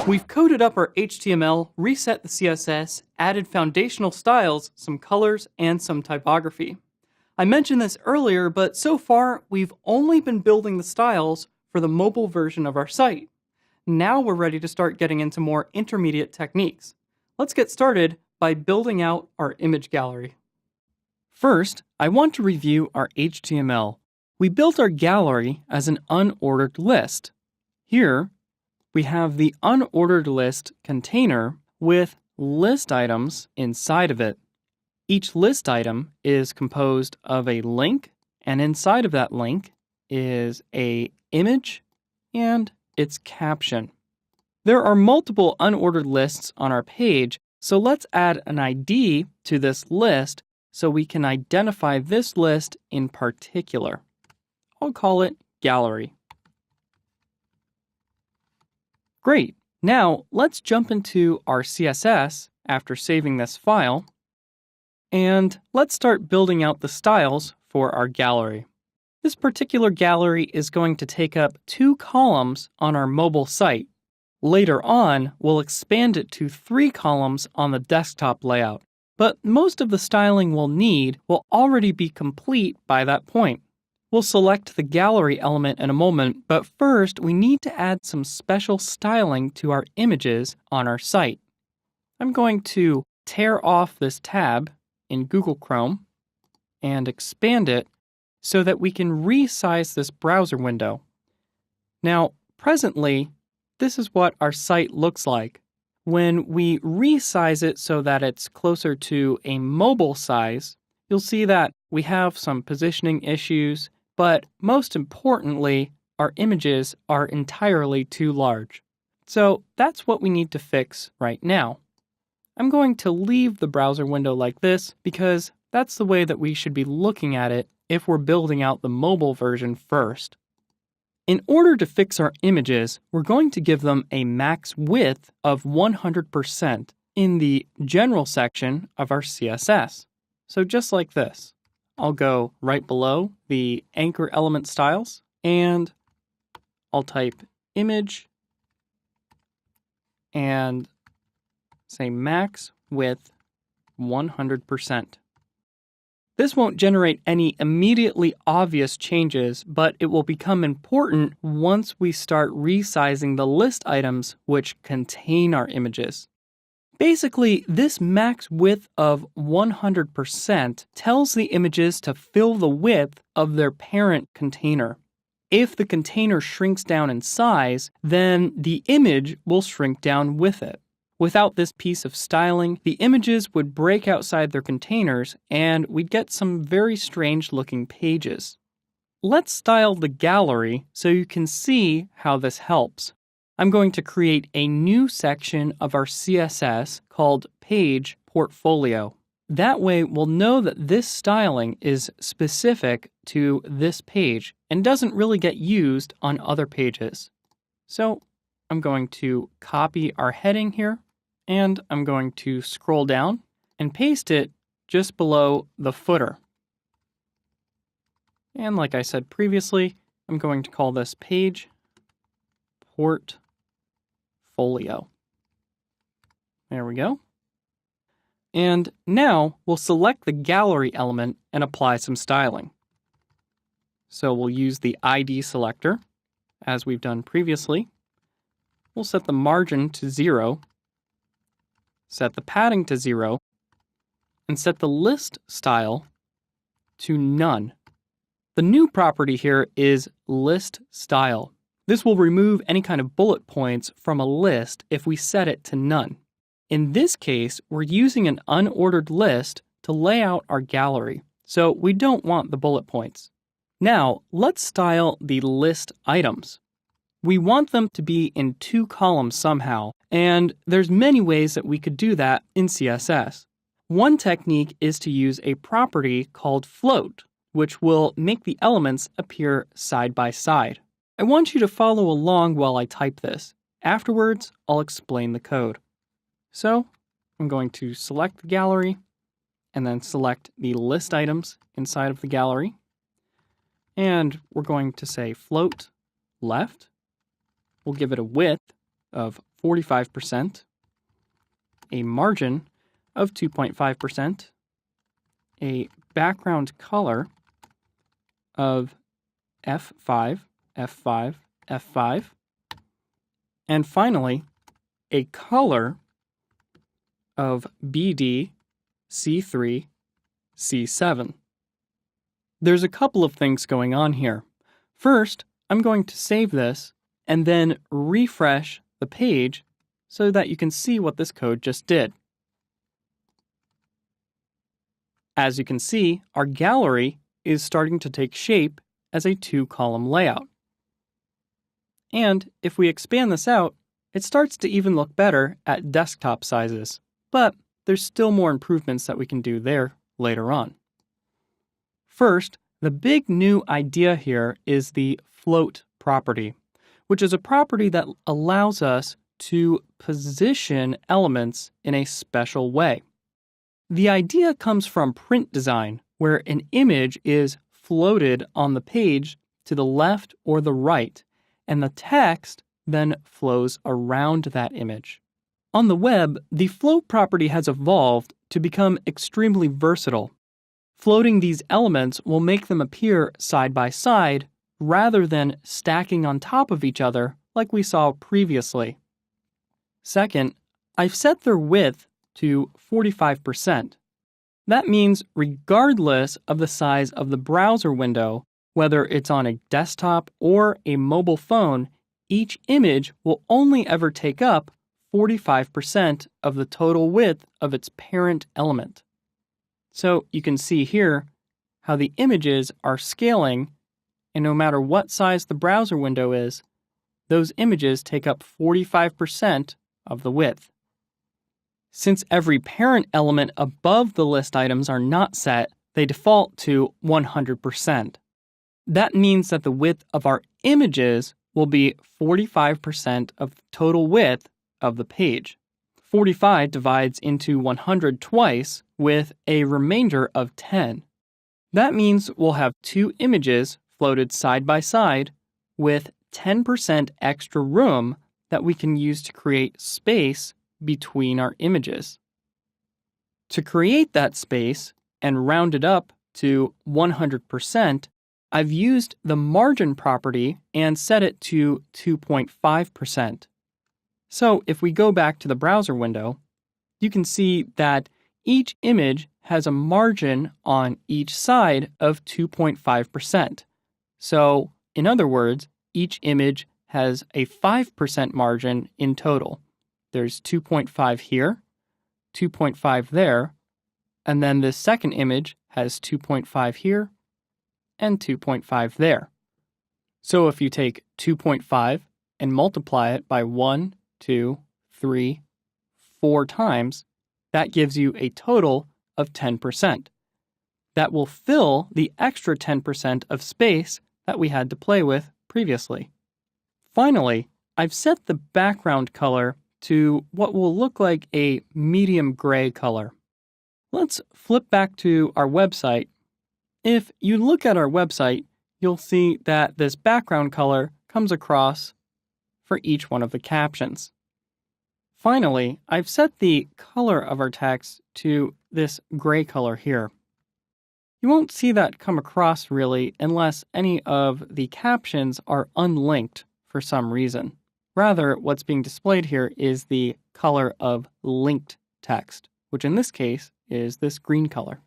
We've coded up our HTML, reset the CSS, added foundational styles, some colors, and some typography. I mentioned this earlier, but so far we've only been building the styles for the mobile version of our site. Now we're ready to start getting into more intermediate techniques. Let's get started by building out our image gallery. First, I want to review our HTML. We built our gallery as an unordered list. Here, we have the unordered list container with list items inside of it. Each list item is composed of a link, and inside of that link is an image and its caption. There are multiple unordered lists on our page, so let's add an ID to this list so we can identify this list in particular. I'll call it Gallery. Great. Now let's jump into our CSS after saving this file, and let's start building out the styles for our gallery. This particular gallery is going to take up 2 columns on our mobile site. Later on, we'll expand it to 3 columns on the desktop layout, but most of the styling we'll need will already be complete by that point. We'll select the gallery element in a moment, but first we need to add some special styling to our images on our site. I'm going to tear off this tab in Google Chrome and expand it so that we can resize this browser window. Now, presently, this is what our site looks like. When we resize it so that it's closer to a mobile size, you'll see that we have some positioning issues, but most importantly, our images are entirely too large. So that's what we need to fix right now. I'm going to leave the browser window like this because that's the way that we should be looking at it if we're building out the mobile version first. In order to fix our images, we're going to give them a max width of 100% in the general section of our CSS. So just like this. I'll go right below the anchor element styles, and I'll type image and say max width 100%. This won't generate any immediately obvious changes, but it will become important once we start resizing the list items which contain our images. Basically, this max width of 100% tells the images to fill the width of their parent container. If the container shrinks down in size, then the image will shrink down with it. Without this piece of styling, the images would break outside their containers and we'd get some very strange looking pages. Let's style the gallery so you can see how this helps. I'm going to create a new section of our CSS called Page Portfolio. That way, we'll know that this styling is specific to this page and doesn't really get used on other pages. So I'm going to copy our heading here, and I'm going to scroll down and paste it just below the footer. And like I said previously, I'm going to call this Page Portfolio. There we go. And now we'll select the gallery element and apply some styling. So we'll use the ID selector, as we've done previously. We'll set the margin to 0, set the padding to 0, and set the list style to none. The new property here is list style. This will remove any kind of bullet points from a list if we set it to none. In this case, we're using an unordered list to lay out our gallery, so we don't want the bullet points. Now, let's style the list items. We want them to be in 2 columns somehow, and there's many ways that we could do that in CSS. One technique is to use a property called float, which will make the elements appear side by side. I want you to follow along while I type this. Afterwards, I'll explain the code. So, I'm going to select the gallery, and then select the list items inside of the gallery. And we're going to say float left. We'll give it a width of 45%, a margin of 2.5%, a background color of F5, F5, F5, and finally, a color of BD, C3, C7. There's a couple of things going on here. First, I'm going to save this and then refresh the page so that you can see what this code just did. As you can see, our gallery is starting to take shape as a 2-column layout. And if we expand this out, it starts to even look better at desktop sizes, but there's still more improvements that we can do there later on. First, the big new idea here is the float property, which is a property that allows us to position elements in a special way. The idea comes from print design, where an image is floated on the page to the left or the right, and the text then flows around that image. On the web, the float property has evolved to become extremely versatile. Floating these elements will make them appear side by side rather than stacking on top of each other like we saw previously. Second, I've set their width to 45%. That means regardless of the size of the browser window, whether it's on a desktop or a mobile phone, each image will only ever take up 45% of the total width of its parent element. So you can see here how the images are scaling, and no matter what size the browser window is, those images take up 45% of the width. Since every parent element above the list items are not set, they default to 100%. That means that the width of our images will be 45% of the total width of the page. 45 divides into 100 twice with a remainder of 10. That means we'll have two images floated side by side with 10% extra room that we can use to create space between our images. To create that space and round it up to 100%, I've used the margin property and set it to 2.5%. So if we go back to the browser window, you can see that each image has a margin on each side of 2.5%. So, in other words, each image has a 5% margin in total. There's 2.5 here, 2.5 there, and then this second image has 2.5 here and 2.5 there. So if you take 2.5 and multiply it by 1, 2, 3, 4 times, that gives you a total of 10%. That will fill the extra 10% of space that we had to play with previously. Finally, I've set the background color to what will look like a medium gray color. Let's flip back to our website. If you look at our website, you'll see that this background color comes across for each one of the captions. Finally, I've set the color of our text to this gray color here. You won't see that come across really unless any of the captions are unlinked for some reason. Rather, what's being displayed here is the color of linked text, which in this case is this green color.